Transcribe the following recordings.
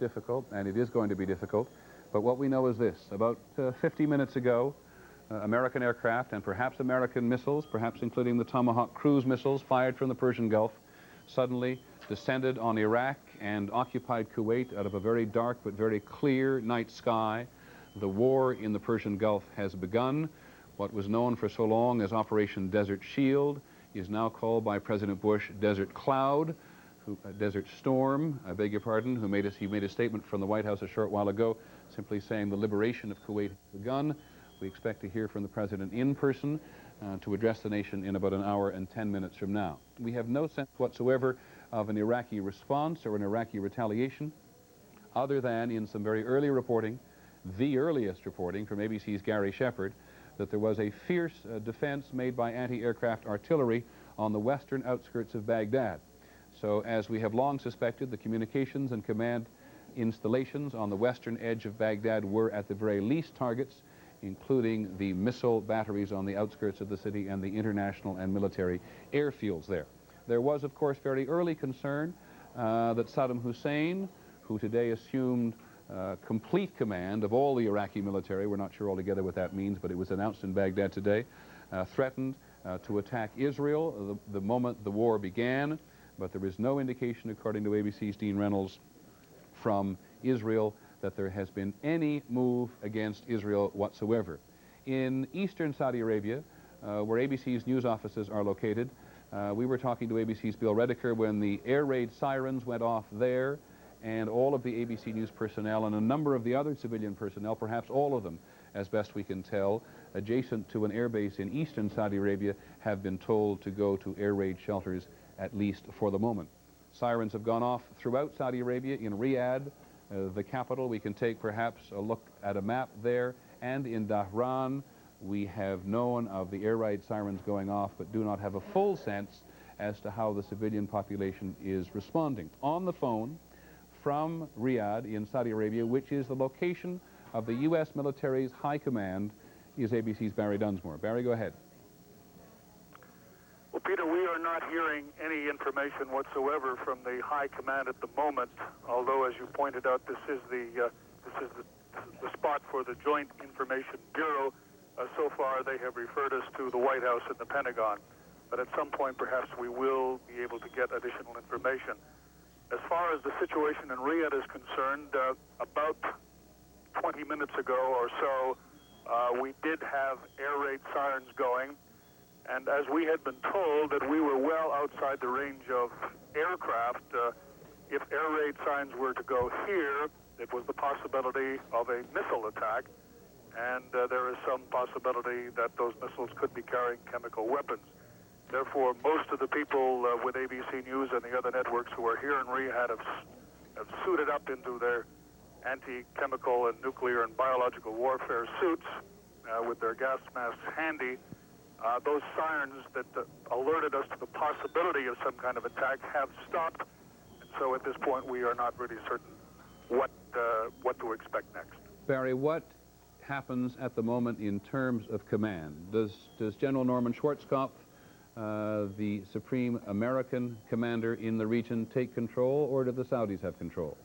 difficult, and it is going to be difficult. But what we know is this. About 50 minutes ago, American aircraft and perhaps American missiles, perhaps including the Tomahawk cruise missiles fired from the Persian Gulf, suddenly descended on Iraq and occupied Kuwait out of a very dark but very clear night sky. The war in the Persian Gulf has begun. What was known for so long as Operation Desert Shield is now called by President Bush Desert Cloud, Desert Storm, I beg your pardon, he made a statement from the White House a short while ago simply saying the liberation of Kuwait has begun. We expect to hear from the President in person to address the nation in about an hour and 10 minutes from now. We have no sense whatsoever of an Iraqi response or an Iraqi retaliation, other than in some very early reporting, the earliest reporting from ABC's Gary Shephard, that there was a fierce defense made by anti-aircraft artillery on the western outskirts of Baghdad. So, as we have long suspected, the communications and command installations on the western edge of Baghdad were at the very least targets, including the missile batteries on the outskirts of the city and the international and military airfields there. There was, of course, very early concern that Saddam Hussein, who today assumed complete command of all the Iraqi military, we're not sure altogether what that means, but it was announced in Baghdad today, threatened to attack Israel the moment the war began, but there is no indication, according to ABC's Dean Reynolds, from Israel that there has been any move against Israel whatsoever. In eastern Saudi Arabia, where ABC's news offices are located, we were talking to ABC's Bill Redeker when the air raid sirens went off there, and all of the ABC News personnel and a number of the other civilian personnel, perhaps all of them, as best we can tell, adjacent to an airbase in eastern Saudi Arabia, have been told to go to air raid shelters, at least for the moment. Sirens have gone off throughout Saudi Arabia. In Riyadh, the capital, we can take perhaps a look at a map there, and in Dhahran we have known of the air raid sirens going off, but do not have a full sense as to how the civilian population is responding. On the phone from Riyadh in Saudi Arabia, which is the location of the U.S. military's high command, is ABC's Barry Dunsmore. Barry, go ahead. Well, Peter, we are not hearing any information whatsoever from the high command at the moment, although, as you pointed out, this is the spot for the Joint Information Bureau. So far, they have referred us to the White House and the Pentagon, but at some point, perhaps we will be able to get additional information. As far as the situation in Riyadh is concerned, about 20 minutes ago or so, we did have air raid sirens going. And as we had been told that we were well outside the range of aircraft, if air raid signs were to go here, it was the possibility of a missile attack. And there is some possibility that those missiles could be carrying chemical weapons. Therefore, most of the people with ABC News and the other networks who are here in Riyadh have suited up into their anti-chemical and nuclear and biological warfare suits with their gas masks handy. Those sirens that alerted us to the possibility of some kind of attack have stopped, and so at this point we are not really certain what to expect next. Barry, what happens at the moment in terms of command? Does General Norman Schwarzkopf, the supreme American commander in the region, take control, or do the Saudis have control?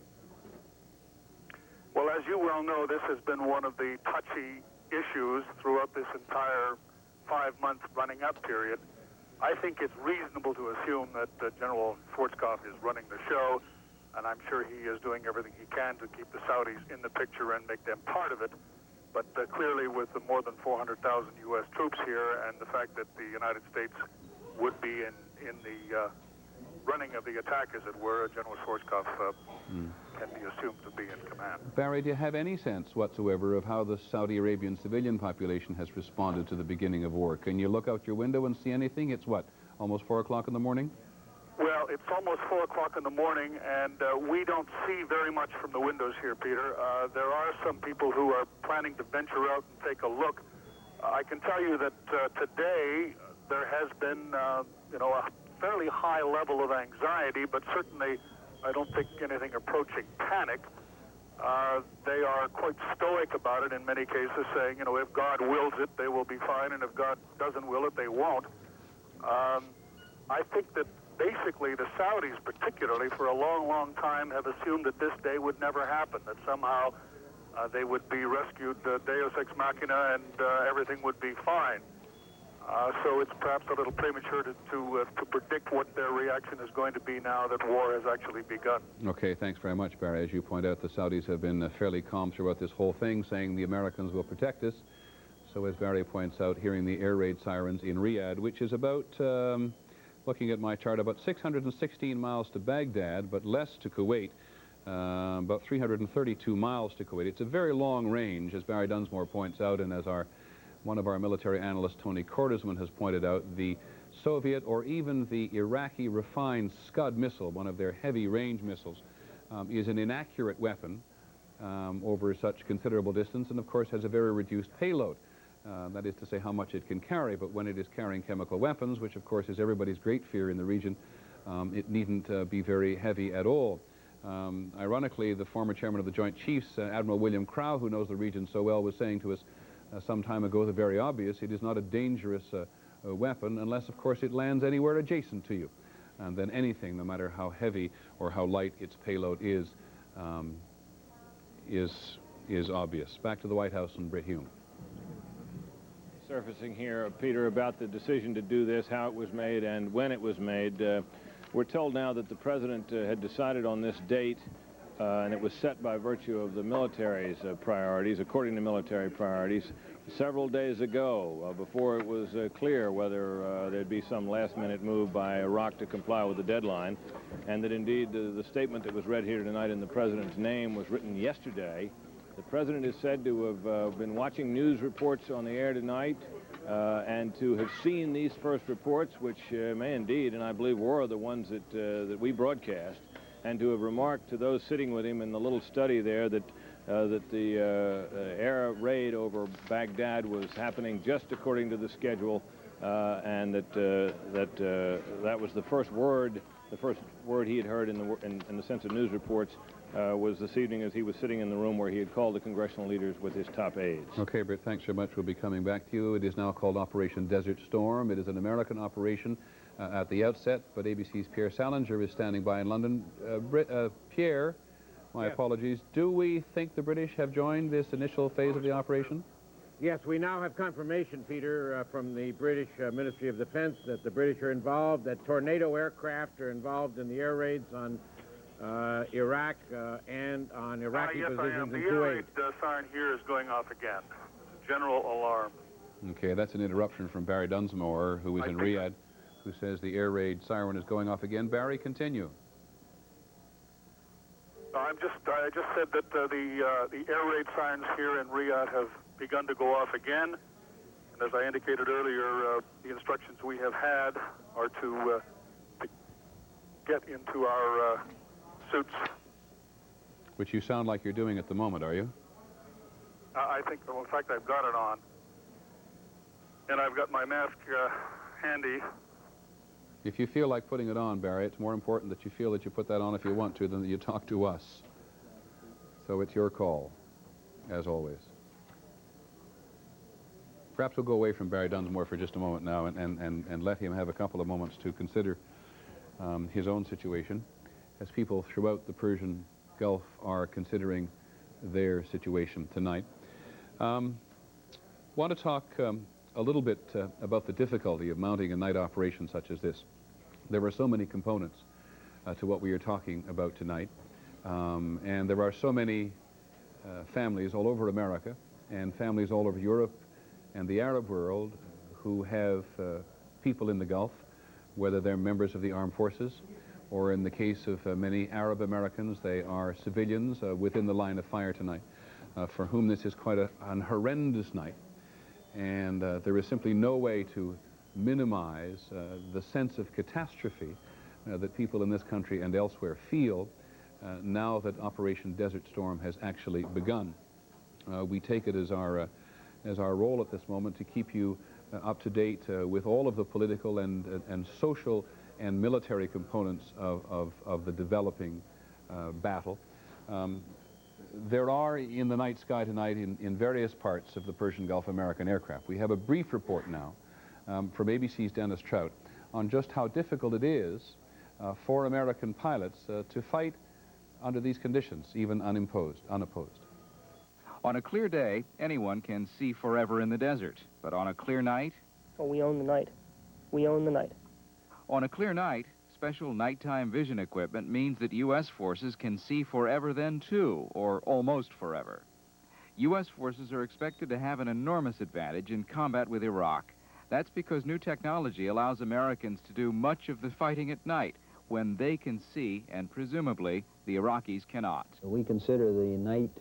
Well, as you well know, this has been one of the touchy issues throughout this entire 5-month running-up period. I think it's reasonable to assume that General Schwarzkopf is running the show, and I'm sure he is doing everything he can to keep the Saudis in the picture and make them part of it. But clearly, with the more than 400,000 U.S. troops here and the fact that the United States would be in the running of the attack, as it were, General Schwarzkopf can be assumed to be in command. Barry, do you have any sense whatsoever of how the Saudi Arabian civilian population has responded to the beginning of war? Can you look out your window and see anything? It's what, almost 4 o'clock in the morning? Well, it's almost 4 o'clock in the morning, and we don't see very much from the windows here, Peter. There are some people who are planning to venture out and take a look. I can tell you that today there has been, a fairly high level of anxiety, but certainly I don't think anything approaching panic. They are quite stoic about it in many cases, saying, if God wills it, they will be fine, and if God doesn't will it, they won't. I think that basically the Saudis particularly for a long, long time have assumed that this day would never happen, that somehow they would be rescued deus ex machina and everything would be fine. So it's perhaps a little premature to predict what their reaction is going to be now that war has actually begun. Okay, thanks very much, Barry. As you point out, the Saudis have been fairly calm throughout this whole thing, saying the Americans will protect us. So as Barry points out, hearing the air raid sirens in Riyadh, which is about, looking at my chart, about 616 miles to Baghdad, but less to Kuwait, about 332 miles to Kuwait. It's a very long range, as Barry Dunsmore points out, and as one of our military analysts, Tony Cordesman, has pointed out, the Soviet or even the Iraqi refined Scud missile, one of their heavy range missiles, is an inaccurate weapon over such considerable distance, and of course has a very reduced payload. That is to say how much it can carry, but when it is carrying chemical weapons, which of course is everybody's great fear in the region, it needn't be very heavy at all. Ironically, the former chairman of the Joint Chiefs, Admiral William Crowe, who knows the region so well, was saying to us some time ago the very obvious: it is not a dangerous weapon unless, of course, it lands anywhere adjacent to you. And then anything, no matter how heavy or how light its payload is obvious. Back to the White House and Britt Hume. Surfacing here, Peter, about the decision to do this, how it was made and when it was made. We're told now that the president had decided on this date, and it was set by virtue of the military's priorities, according to military priorities, several days ago, before it was clear whether there'd be some last-minute move by Iraq to comply with the deadline, and that indeed the statement that was read here tonight in the president's name was written yesterday. The president is said to have been watching news reports on the air tonight and to have seen these first reports, which may indeed, and I believe were the ones that we broadcast, and to have remarked to those sitting with him in the little study there that the air raid over Baghdad was happening just according to the schedule, and that was the first word he had heard in the sense of news reports was this evening as he was sitting in the room where he had called the congressional leaders with his top aides. Okay, Britt, thanks very much. We'll be coming back to you. It is now called Operation Desert Storm. It is an American operation at the outset, but ABC's Pierre Salinger is standing by in London. Pierre, my apologies. Do we think the British have joined this initial phase of the operation? Yes, we now have confirmation, Peter, from the British Ministry of Defense that the British are involved, that Tornado aircraft are involved in the air raids on Iraq and on Iraqi positions in Kuwait. The air raid siren here is going off again. It's a general alarm. Okay, that's an interruption from Barry Dunsmore, who is in Riyadh, who says the air raid siren is going off again. Barry, continue. I just said that the air raid sirens here in Riyadh have begun to go off again, and as I indicated earlier, the instructions we have had are to get into our suits. Which you sound like you're doing at the moment, are you? I think, well, in fact, I've got it on, and I've got my mask handy. If you feel like putting it on, Barry, it's more important that you feel that you put that on if you want to than that you talk to us. So it's your call, as always. Perhaps we'll go away from Barry Dunsmore for just a moment now and let him have a couple of moments to consider his own situation, as people throughout the Persian Gulf are considering their situation tonight. Want to talk a little bit about the difficulty of mounting a night operation such as this. There are so many components to what we are talking about tonight, and there are so many families all over America and families all over Europe and the Arab world who have people in the Gulf, whether they're members of the armed forces or in the case of many Arab Americans, they are civilians within the line of fire tonight, for whom this is quite an horrendous night. And there is simply no way to minimize the sense of catastrophe that people in this country and elsewhere feel now that Operation Desert Storm has actually begun. We take it as our role at this moment to keep you up to date with all of the political and social and military components of the developing battle. There are in the night sky tonight in various parts of the Persian Gulf American aircraft. We have a brief report now from ABC's Dennis Trout on just how difficult it is for American pilots to fight under these conditions, even unopposed. On a clear day, anyone can see forever in the desert. But on a clear night? Oh, we own the night. We own the night. On a clear night, special nighttime vision equipment means that U.S. forces can see forever then, too, or almost forever. U.S. forces are expected to have an enormous advantage in combat with Iraq. That's because new technology allows Americans to do much of the fighting at night, when they can see, and presumably, the Iraqis cannot. We consider the night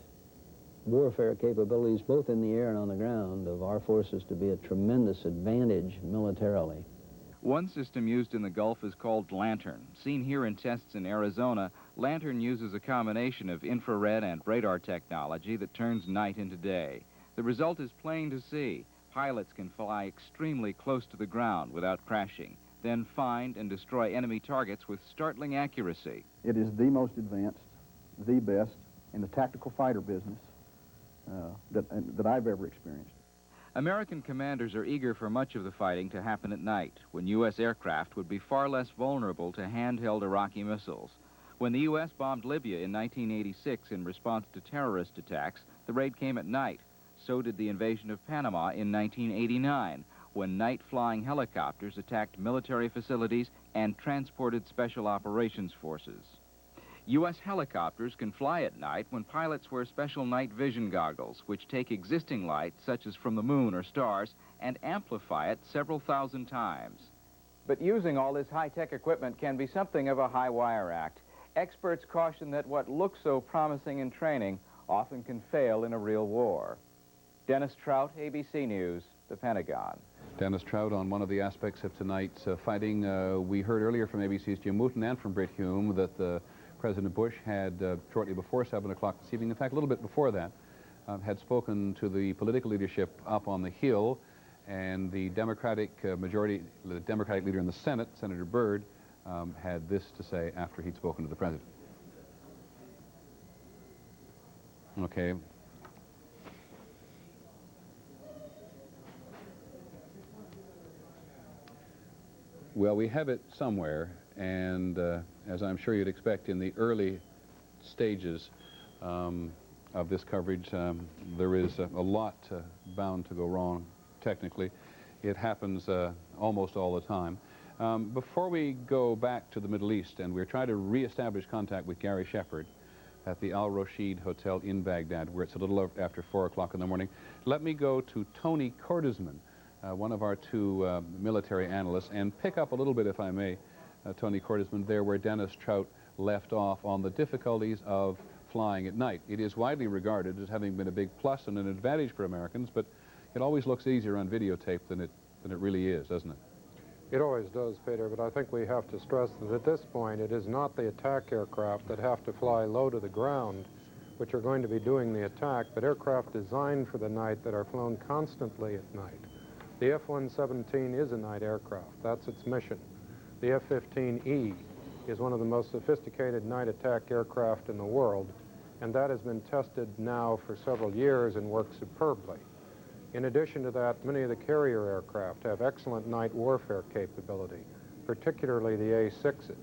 warfare capabilities, both in the air and on the ground, of our forces to be a tremendous advantage militarily. One system used in the Gulf is called Lantern. Seen here in tests in Arizona, Lantern uses a combination of infrared and radar technology that turns night into day. The result is plain to see. Pilots can fly extremely close to the ground without crashing, then find and destroy enemy targets with startling accuracy. It is the most advanced, the best in the tactical fighter business that I've ever experienced. American commanders are eager for much of the fighting to happen at night, when U.S. aircraft would be far less vulnerable to handheld Iraqi missiles. When the U.S. bombed Libya in 1986 in response to terrorist attacks, the raid came at night. So did the invasion of Panama in 1989, when night-flying helicopters attacked military facilities and transported special operations forces. U.S. helicopters can fly at night when pilots wear special night vision goggles, which take existing light, such as from the moon or stars, and amplify it several thousand times. But using all this high-tech equipment can be something of a high-wire act. Experts caution that what looks so promising in training often can fail in a real war. Dennis Trout, ABC News, the Pentagon. Dennis Trout on one of the aspects of tonight's fighting. We heard earlier from ABC's Jim Wooten and from Britt Hume that President Bush had, shortly before 7 o'clock this evening, in fact, a little bit before that, had spoken to the political leadership up on the Hill, and the Democratic the Democratic leader in the Senate, Senator Byrd, had this to say after he'd spoken to the President. Okay. Well, we have it somewhere, and as I'm sure you'd expect in the early stages of this coverage, there is a lot bound to go wrong technically. It happens almost all the time. Before we go back to the Middle East, and we're trying to reestablish contact with Gary Shephard at the Al Rashid Hotel in Baghdad, where it's a little after 4 o'clock in the morning, let me go to Tony Cordesman, one of our two military analysts, and pick up a little bit, if I may, Tony Cordesman, there where Dennis Trout left off on the difficulties of flying at night. It is widely regarded as having been a big plus and an advantage for Americans, but it always looks easier on videotape than it really is, doesn't it? It always does, Peter, but I think we have to stress that at this point it is not the attack aircraft that have to fly low to the ground which are going to be doing the attack, but aircraft designed for the night that are flown constantly at night. The F-117 is a night aircraft. That's its mission. The F-15E is one of the most sophisticated night attack aircraft in the world, and that has been tested now for several years and works superbly. In addition to that, many of the carrier aircraft have excellent night warfare capability, particularly the A-6s.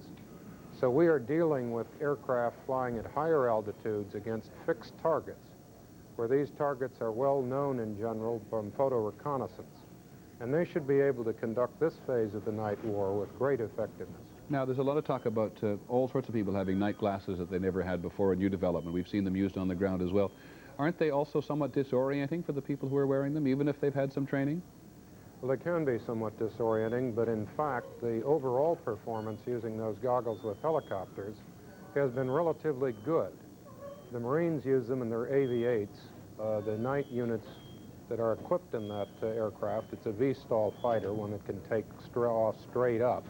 So we are dealing with aircraft flying at higher altitudes against fixed targets, where these targets are well known in general from photo reconnaissance. And they should be able to conduct this phase of the night war with great effectiveness. Now, there's a lot of talk about all sorts of people having night glasses that they never had before in new development. We've seen them used on the ground as well. Aren't they also somewhat disorienting for the people who are wearing them, even if they've had some training? Well, they can be somewhat disorienting, but in fact, the overall performance using those goggles with helicopters has been relatively good. The Marines use them in their AV-8s, the night units that are equipped in that aircraft. It's a V-stall fighter, one that can take off straight up.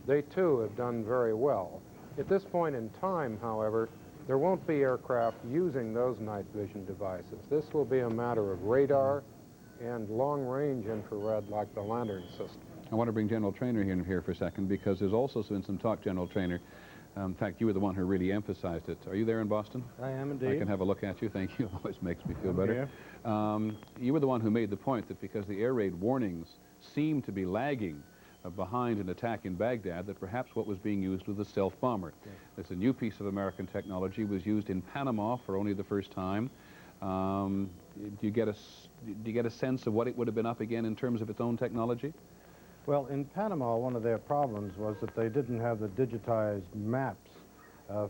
They, too, have done very well. At this point in time, however, there won't be aircraft using those night vision devices. This will be a matter of radar and long-range infrared like the Lantern system. I want to bring General Trainer in here for a second, because there's also been some talk, General Trainer. In fact, you were the one who really emphasized it. Are you there in Boston? I am indeed. I can have a look at you. Thank you. Always makes me feel better. You were the one who made the point that because the air raid warnings seem to be lagging behind an attack in Baghdad that perhaps what was being used was a stealth bomber. Yes. It's a new piece of American technology, was used in Panama for only the first time. Do you get a sense of what it would have been up again in terms of its own technology? Well, in Panama, one of their problems was that they didn't have the digitized maps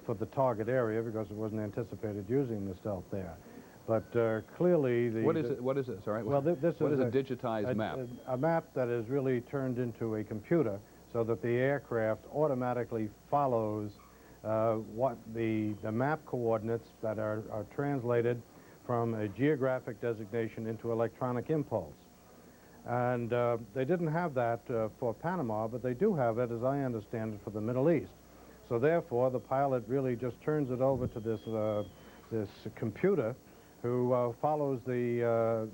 for the target area because it wasn't anticipated using the stealth there. But clearly the... What is it? Sorry. Well, this what is is a digitized map? A map that is really turned into a computer so that the aircraft automatically follows what the map coordinates that are translated from a geographic designation into electronic impulse. And they didn't have that for Panama, but they do have it, as I understand it, for the Middle East. So therefore, the pilot really just turns it over to this computer who follows the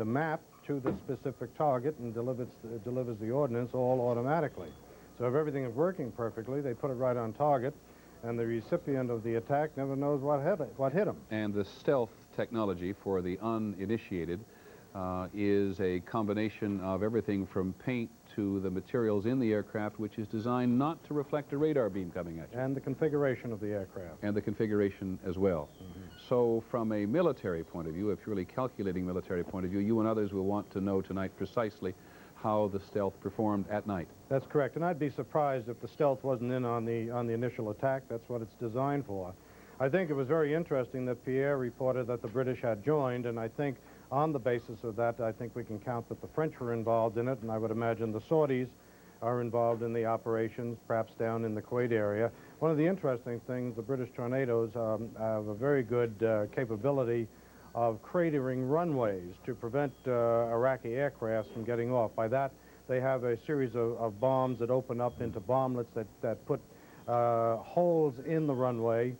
map to the specific target and delivers the ordnance all automatically. So if everything is working perfectly, they put it right on target, and the recipient of the attack never knows what hit him. And the stealth technology for the uninitiated is a combination of everything from paint to the materials in the aircraft, which is designed not to reflect a radar beam coming at you. And the configuration of the aircraft. And the configuration as well. So from a military point of view, a purely calculating military point of view, you and others will want to know tonight precisely how the stealth performed at night. That's correct, and I'd be surprised if the stealth wasn't in on the initial attack. That's what it's designed for. I think it was very interesting that Pierre reported that the British had joined, and I think on the basis of that, I think we can count that the French were involved in it, and I would imagine the Saudis are involved in the operations, perhaps down in the Kuwait area. One of the interesting things, the British Tornadoes have a very good capability of cratering runways to prevent Iraqi aircrafts from getting off. By that, they have a series of bombs that open up into bomblets that put holes in the runway.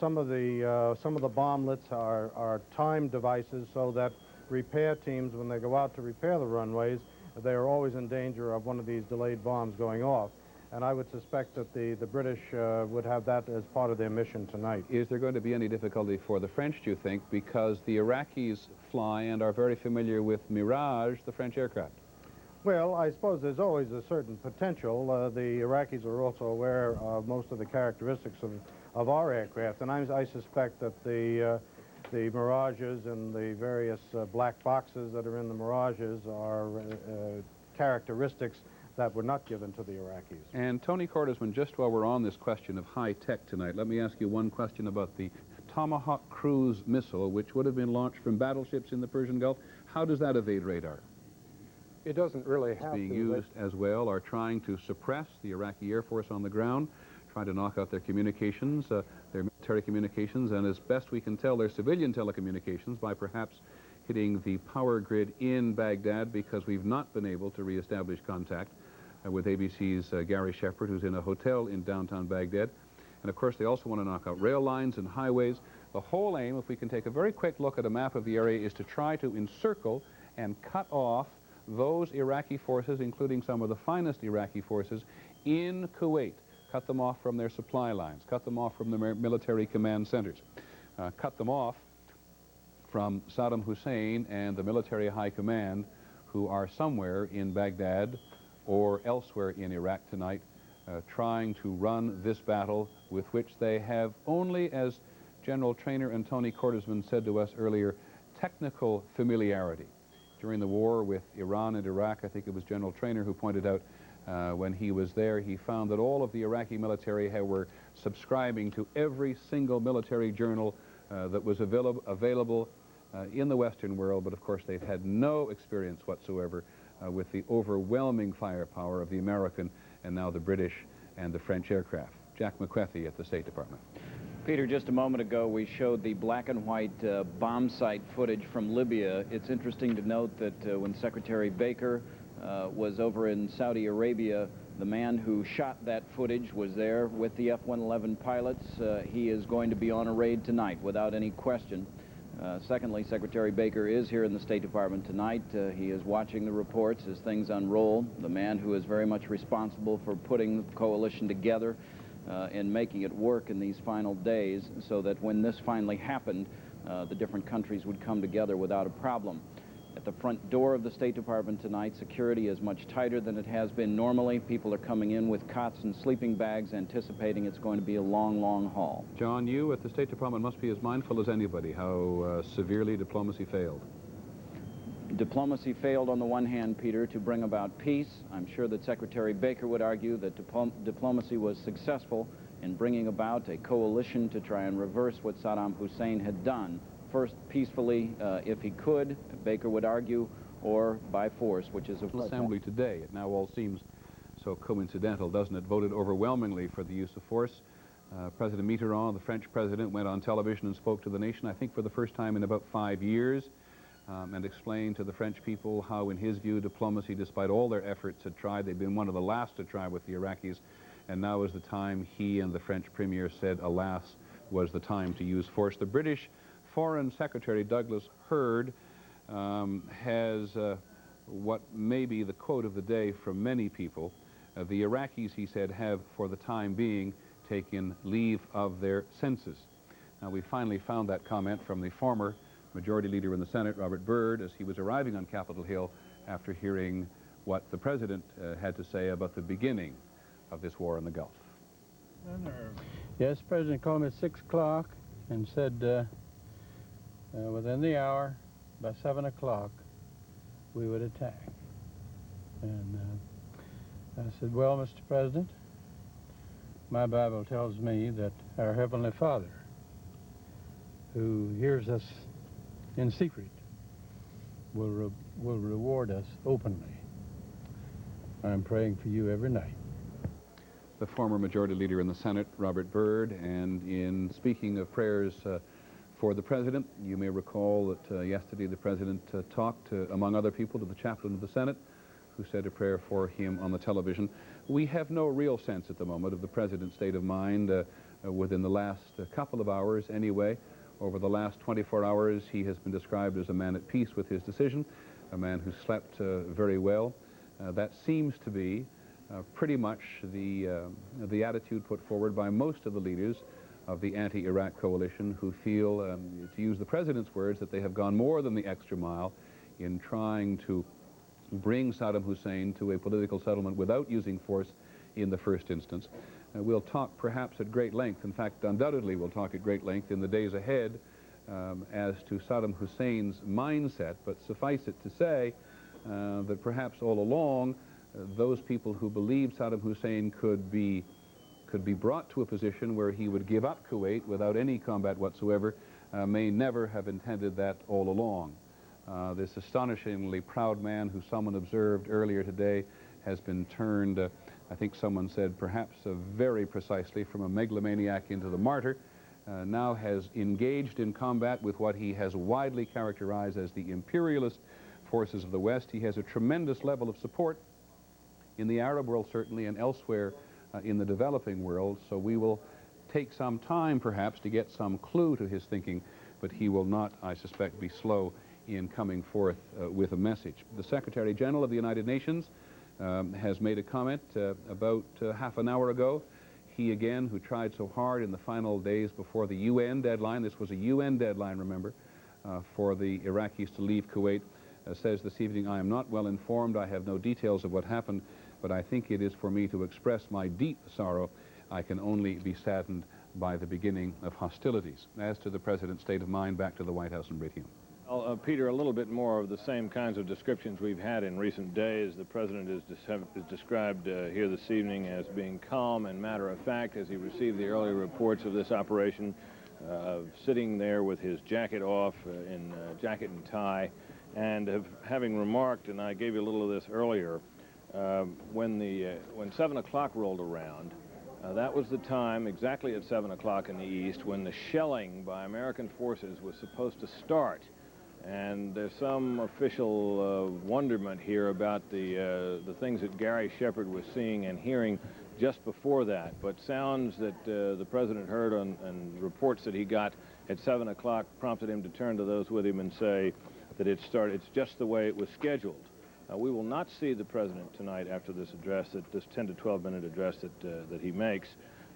Some of the bomblets are timed devices so that repair teams, when they go out to repair the runways, they are always in danger of one of these delayed bombs going off. And I would suspect that the British would have that as part of their mission tonight. Is there going to be any difficulty for the French, do you think, because the Iraqis fly and are very familiar with Mirage, the French aircraft? Well, I suppose there's always a certain potential. The Iraqis are also aware of most of the characteristics of our aircraft, and I suspect that the Mirages and the various black boxes that are in the Mirages are characteristics that were not given to the Iraqis. And Tony Cordesman, just while we're on this question of high tech tonight, let me ask you one question about the Tomahawk cruise missile, which would have been launched from battleships in the Persian Gulf. How does that evade radar? It doesn't really have to. It's being used as well, are trying to suppress the Iraqi Air Force on the ground, trying to knock out their communications, their military communications, and as best we can tell, their civilian telecommunications by perhaps hitting the power grid in Baghdad, because we've not been able to reestablish contact with ABC's Gary Shephard, who's in a hotel in downtown Baghdad. And of course, they also want to knock out rail lines and highways. The whole aim, if we can take a very quick look at a map of the area, is to try to encircle and cut off those Iraqi forces, including some of the finest Iraqi forces, in Kuwait. Cut them off from their supply lines, cut them off from the military command centers, cut them off from Saddam Hussein and the military high command, who are somewhere in Baghdad or elsewhere in Iraq tonight, trying to run this battle with which they have only, as General Trainer and Tony Cordesman said to us earlier, technical familiarity. During the war with Iran and Iraq, I think it was General Trainer who pointed out when he was there, he found that all of the Iraqi military were subscribing to every single military journal that was available in the Western world, but of course they've had no experience whatsoever with the overwhelming firepower of the American and now the British and the French aircraft. Jack McQuethy at the State Department. Peter, just a moment ago we showed the black and white bomb site footage from Libya. It's interesting to note that when Secretary Baker was over in Saudi Arabia, the man who shot that footage was there with the F-111 pilots. He is going to be on a raid tonight without any question. Secondly, Secretary Baker is here in the State Department tonight. He is watching the reports as things unroll. The man who is very much responsible for putting the coalition together and making it work in these final days so that when this finally happened, the different countries would come together without a problem. At the front door of the State Department tonight, security is much tighter than it has been normally. People are coming in with cots and sleeping bags, anticipating it's going to be a long, long haul. John, you at the State Department must be as mindful as anybody how severely diplomacy failed. Diplomacy failed on the one hand, Peter, to bring about peace. I'm sure that Secretary Baker would argue that diplomacy was successful in bringing about a coalition to try and reverse what Saddam Hussein had done. First, peacefully, if he could, Baker would argue, or by force, which is of course. Assembly today, it now all seems so coincidental, doesn't it? Voted overwhelmingly for the use of force. President Mitterrand, the French president, went on television and spoke to the nation, I think for the first time in about 5 years, and explained to the French people how, in his view, diplomacy, despite all their efforts, had tried. They'd been one of the last to try with the Iraqis, and now is the time, he and the French premier said, alas, was the time to use force. The British Foreign Secretary Douglas Hurd has what may be the quote of the day from many people. The Iraqis, he said, have, for the time being, taken leave of their senses. Now, we finally found that comment from the former Majority Leader in the Senate, Robert Byrd, as he was arriving on Capitol Hill after hearing what the President had to say about the beginning of this war in the Gulf. Yes, the President called me at 6 o'clock and said within the hour, by 7 o'clock, we would attack. And I said, well, Mr. President, my Bible tells me that our Heavenly Father, who hears us in secret, will reward us openly. I'm praying for you every night. The former Majority Leader in the Senate, Robert Byrd, and in speaking of prayers for the President, you may recall that yesterday the President talked, among other people, to the chaplain of the Senate, who said a prayer for him on the television. We have no real sense at the moment of the President's state of mind within the last couple of hours anyway. Over the last 24 hours, he has been described as a man at peace with his decision, a man who slept very well. That seems to be pretty much the attitude put forward by most of the leaders of the anti-Iraq coalition, who feel, to use the President's words, that they have gone more than the extra mile in trying to bring Saddam Hussein to a political settlement without using force in the first instance. We'll talk perhaps at great length, in fact, undoubtedly we'll talk at great length in the days ahead as to Saddam Hussein's mindset, but suffice it to say that perhaps all along those people who believed Saddam Hussein could be brought to a position where he would give up Kuwait without any combat whatsoever may never have intended that all along. This astonishingly proud man, who someone observed earlier today has been turned, I think someone said perhaps very precisely, from a megalomaniac into the martyr, now has engaged in combat with what he has widely characterized as the imperialist forces of the West. He has a tremendous level of support in the Arab world, certainly, and elsewhere in the developing world, so we will take some time, perhaps, to get some clue to his thinking, but he will not, I suspect, be slow in coming forth with a message. The Secretary General of the United Nations has made a comment about half an hour ago. He, again, who tried so hard in the final days before the UN deadline, this was a UN deadline, remember, for the Iraqis to leave Kuwait, says this evening, I am not well informed, I have no details of what happened, but I think it is for me to express my deep sorrow. I can only be saddened by the beginning of hostilities. As to the President's state of mind, back to the White House and Brit. Well, Peter, a little bit more of the same kinds of descriptions we've had in recent days. The President is described here this evening as being calm and matter-of-fact as he received the early reports of this operation, sitting there with his jacket off in jacket and tie, and having remarked, and I gave you a little of this earlier, when 7 o'clock rolled around, that was the time, exactly at 7 o'clock in the east, when the shelling by American forces was supposed to start. And there's some official wonderment here about the things that Gary Shephard was seeing and hearing just before that. But sounds that the President heard and reports that he got at 7 o'clock prompted him to turn to those with him and say that it's just the way it was scheduled. We will not see the President tonight after this address, this 10 to 12 minute address that he makes.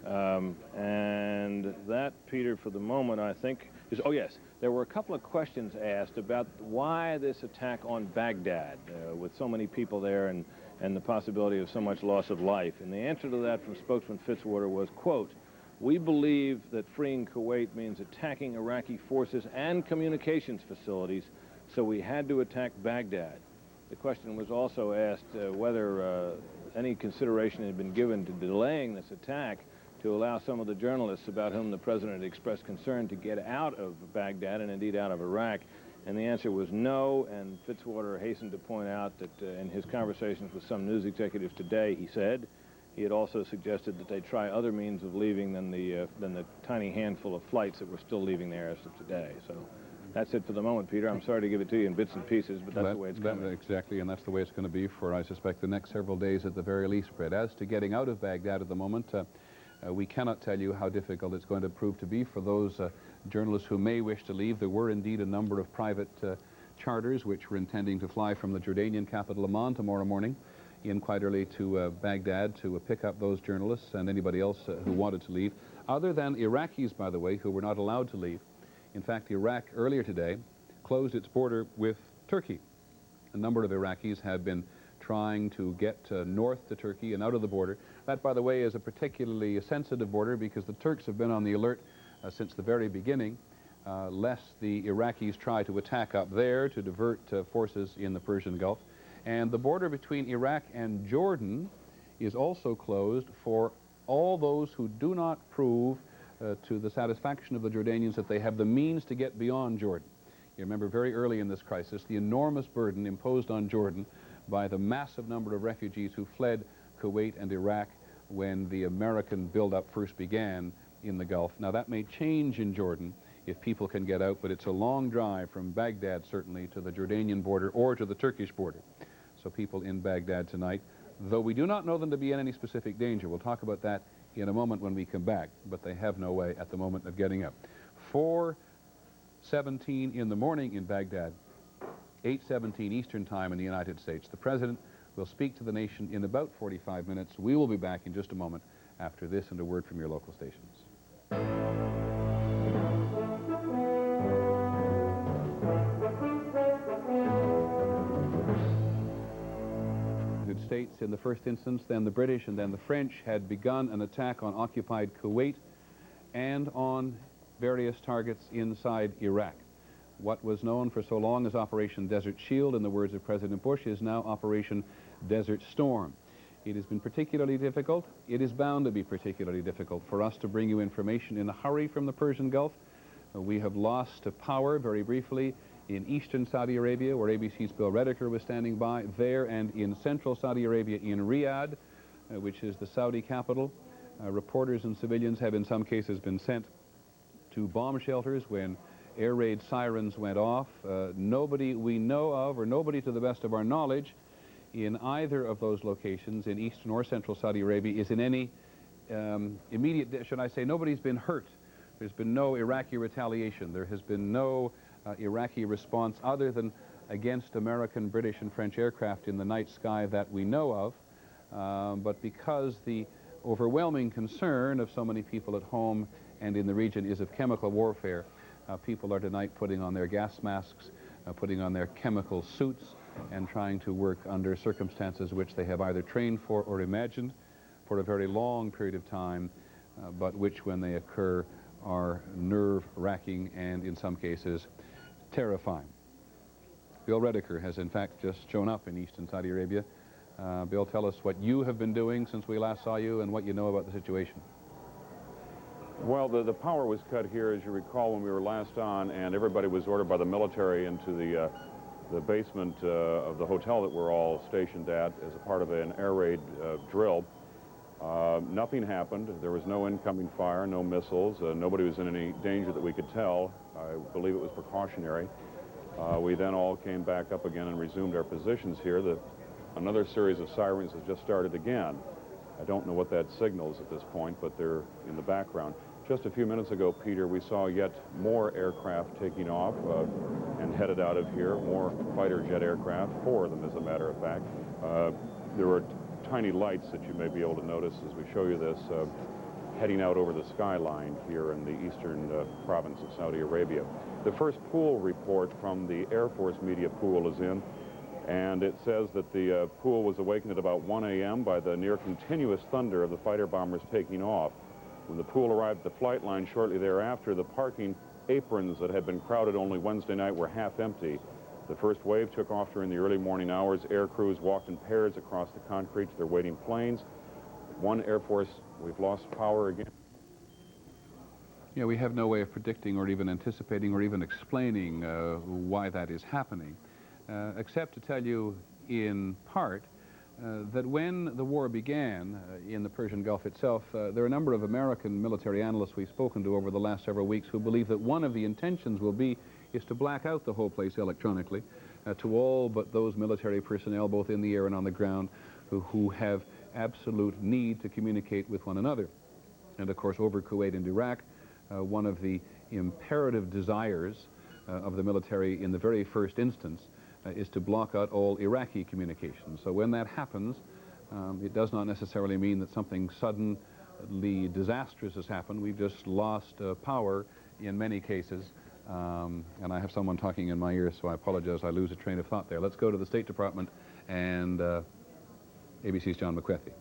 And that, Peter, for the moment, I think Oh, yes. There were a couple of questions asked about why this attack on Baghdad, with so many people there and the possibility of so much loss of life. And the answer to that from spokesman Fitzwater was, quote, "We believe that freeing Kuwait means attacking Iraqi forces and communications facilities, so we had to attack Baghdad." The question was also asked whether any consideration had been given to delaying this attack to allow some of the journalists about whom the president had expressed concern to get out of Baghdad and indeed out of Iraq. And the answer was no, and Fitzwater hastened to point out that in his conversations with some news executives today, he said he had also suggested that they try other means of leaving than the tiny handful of flights that were still leaving there as of today. So that's it for the moment, Peter. I'm sorry to give it to you in bits and pieces, but that's the way it's coming. Exactly, and that's the way it's going to be for, I suspect, the next several days at the very least, Fred. As to getting out of Baghdad at the moment, we cannot tell you how difficult it's going to prove to be for those journalists who may wish to leave. There were indeed a number of private charters which were intending to fly from the Jordanian capital Amman tomorrow morning in quite early to Baghdad to pick up those journalists and anybody else who wanted to leave, other than Iraqis, by the way, who were not allowed to leave. In fact, Iraq earlier today closed its border with Turkey. A number of Iraqis had been trying to get north to Turkey and out of the border. That, by the way, is a particularly sensitive border because the Turks have been on the alert since the very beginning, lest the Iraqis try to attack up there to divert forces in the Persian Gulf. And the border between Iraq and Jordan is also closed for all those who do not prove to the satisfaction of the Jordanians that they have the means to get beyond Jordan. You remember very early in this crisis the enormous burden imposed on Jordan by the massive number of refugees who fled Kuwait and Iraq when the American buildup first began in the Gulf. Now, that may change in Jordan if people can get out, but it's a long drive from Baghdad, certainly, to the Jordanian border or to the Turkish border. So people in Baghdad tonight, though we do not know them to be in any specific danger. We'll talk about that in a moment when we come back, but they have no way at the moment of getting out. 4:17 in the morning in Baghdad, 8:17 Eastern Time in the United States. The President will speak to the nation in about 45 minutes. We will be back in just a moment after this and a word from your local stations. The United States in the first instance, then the British, and then the French had begun an attack on occupied Kuwait and on various targets inside Iraq. What was known for so long as Operation Desert Shield, in the words of President Bush, is now Operation Desert Storm. It has been particularly difficult. It is bound to be particularly difficult for us to bring you information in a hurry from the Persian Gulf. We have lost power, very briefly, in eastern Saudi Arabia, where ABC's Bill Rediker was standing by, there and in central Saudi Arabia in Riyadh, which is the Saudi capital. Reporters and civilians have in some cases been sent to bomb shelters when air raid sirens went off. Nobody we know of, or nobody to the best of our knowledge, in either of those locations, in eastern or central Saudi Arabia, is in any immediate, should I say, nobody's been hurt. There's been no Iraqi retaliation. There has been no Iraqi response other than against American, British, and French aircraft in the night sky that we know of. But because the overwhelming concern of so many people at home and in the region is of chemical warfare, people are tonight putting on their gas masks, putting on their chemical suits, and trying to work under circumstances which they have either trained for or imagined for a very long period of time, but which, when they occur, are nerve-wracking and, in some cases, terrifying. Bill Rediker has, in fact, just shown up in eastern Saudi Arabia. Bill, tell us what you have been doing since we last saw you and what you know about the situation. Well, the power was cut here, as you recall, when we were last on, and everybody was ordered by the military into the basement of the hotel that we're all stationed at as a part of an air raid drill. Nothing happened. There was no incoming fire, no missiles. Nobody was in any danger that we could tell. I believe it was precautionary. We then all came back up again and resumed our positions here. Another series of sirens has just started again. I don't know what that signals at this point, but they're in the background. Just a few minutes ago, Peter, we saw yet more aircraft taking off and headed out of here, more fighter jet aircraft, 4 of them as a matter of fact. There were tiny lights that you may be able to notice as we show you this heading out over the skyline here in the eastern province of Saudi Arabia. The first pool report from the Air Force media pool is in, and it says that the pool was awakened at about 1 a.m. by the near continuous thunder of the fighter bombers taking off. When the pool arrived at the flight line shortly thereafter, the parking aprons that had been crowded only Wednesday night were half empty. The first wave took off during the early morning hours. Air crews walked in pairs across the concrete to their waiting planes. One Air Force, we've lost power again. Yeah, we have no way of predicting or even anticipating or even explaining why that is happening, except to tell you in part that when the war began in the Persian Gulf itself, there are a number of American military analysts we've spoken to over the last several weeks who believe that one of the intentions is to black out the whole place electronically to all but those military personnel, both in the air and on the ground, who have absolute need to communicate with one another. And of course, over Kuwait and Iraq, one of the imperative desires of the military in the very first instance is to block out all Iraqi communications. So when that happens, it does not necessarily mean that something suddenly disastrous has happened. We've just lost power in many cases. And I have someone talking in my ear, so I apologize. I lose a train of thought there. Let's go to the State Department and ABC's John McWethy.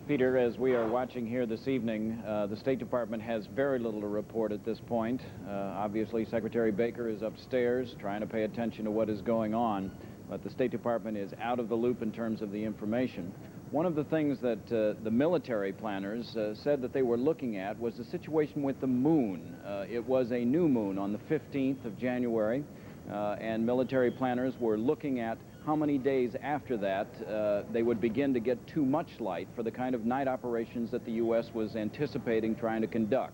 Peter, as we are watching here this evening, the State Department has very little to report at this point. Obviously, Secretary Baker is upstairs trying to pay attention to what is going on, but the State Department is out of the loop in terms of the information. One of the things that the military planners said that they were looking at was the situation with the moon. It was a new moon on the 15th of January, and military planners were looking at how many days after that they would begin to get too much light for the kind of night operations that the U.S. was anticipating trying to conduct.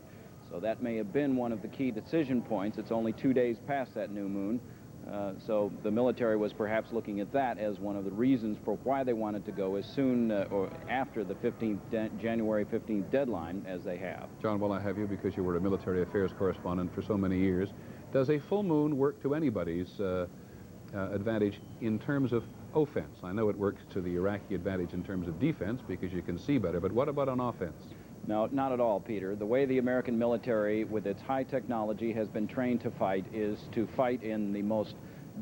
So that may have been one of the key decision points. It's only 2 days past that new moon. So the military was perhaps looking at that as one of the reasons for why they wanted to go as soon or after the January 15th deadline as they have. John, while I have you, because you were a military affairs correspondent for so many years, does a full moon work to anybody's advantage in terms of offense? I know it works to the Iraqi advantage in terms of defense because you can see better, but what about on offense? No, not at all, Peter. The way the American military, with its high technology, has been trained to fight is to fight in the most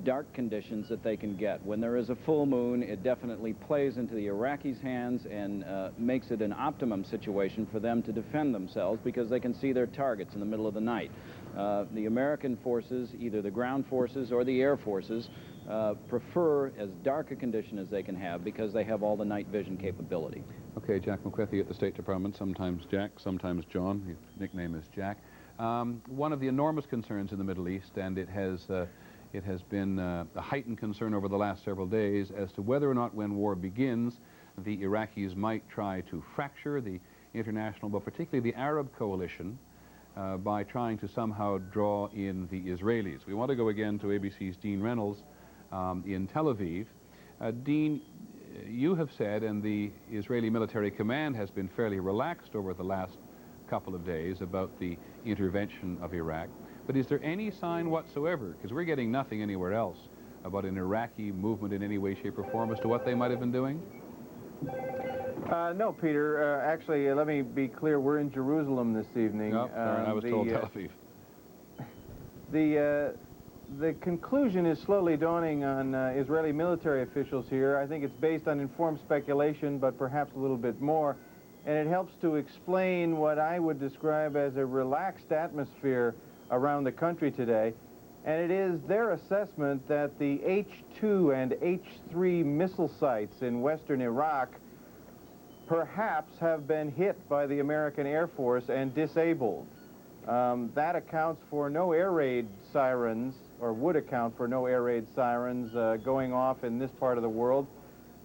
dark conditions that they can get. When there is a full moon, it definitely plays into the Iraqis' hands and makes it an optimum situation for them to defend themselves because they can see their targets in the middle of the night. The American forces, either the ground forces or the air forces, prefer as dark a condition as they can have because they have all the night vision capability. Okay, Jack McWethy at the State Department, sometimes Jack, sometimes John. His nickname is Jack. One of the enormous concerns in the Middle East, and it has been a heightened concern over the last several days as to whether or not when war begins, the Iraqis might try to fracture the international, but particularly the Arab coalition, by trying to somehow draw in the Israelis. We want to go again to ABC's Dean Reynolds in Tel Aviv. Dean, you have said, and the Israeli military command has been fairly relaxed over the last couple of days about the intervention of Iraq, but is there any sign whatsoever, because we're getting nothing anywhere else, about an Iraqi movement in any way, shape, or form as to what they might have been doing? No, Peter. Actually, let me be clear. We're in Jerusalem this evening. No, sorry, I was told Tel Aviv. The conclusion is slowly dawning on Israeli military officials here. I think it's based on informed speculation, but perhaps a little bit more. And it helps to explain what I would describe as a relaxed atmosphere around the country today. And it is their assessment that the H-2 and H-3 missile sites in western Iraq perhaps have been hit by the American Air Force and disabled. That accounts for no air raid sirens, or would account for no air raid sirens going off in this part of the world.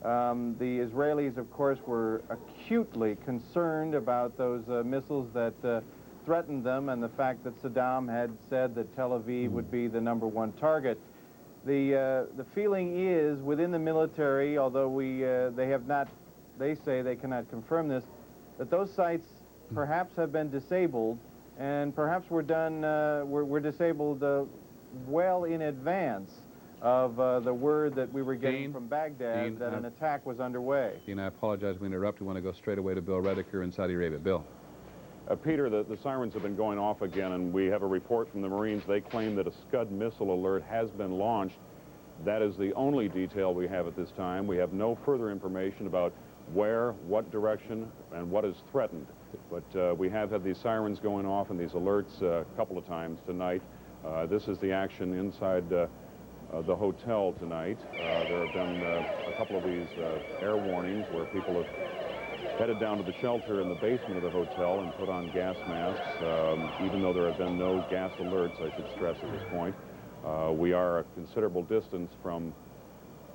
The Israelis, of course, were acutely concerned about those missiles that threatened them and the fact that Saddam had said that Tel Aviv would be the #1 target. The feeling is within the military, although they say they cannot confirm this, that those sites perhaps have been disabled and perhaps were disabled well in advance of the word that we were getting from Baghdad Dean, that an attack was underway. Dean, I apologize we interrupt. We want to go straight away to Bill Redeker in Saudi Arabia. Bill. Peter, the sirens have been going off again, and we have a report from the Marines. They claim that a Scud missile alert has been launched. That is the only detail we have at this time. We have no further information about where, what direction, and what is threatened. But we have had these sirens going off and these alerts a couple of times tonight. This is the action inside the hotel tonight. There have been a couple of these air warnings where people have headed down to the shelter in the basement of the hotel and put on gas masks, even though there have been no gas alerts, I should stress at this point. We are a considerable distance from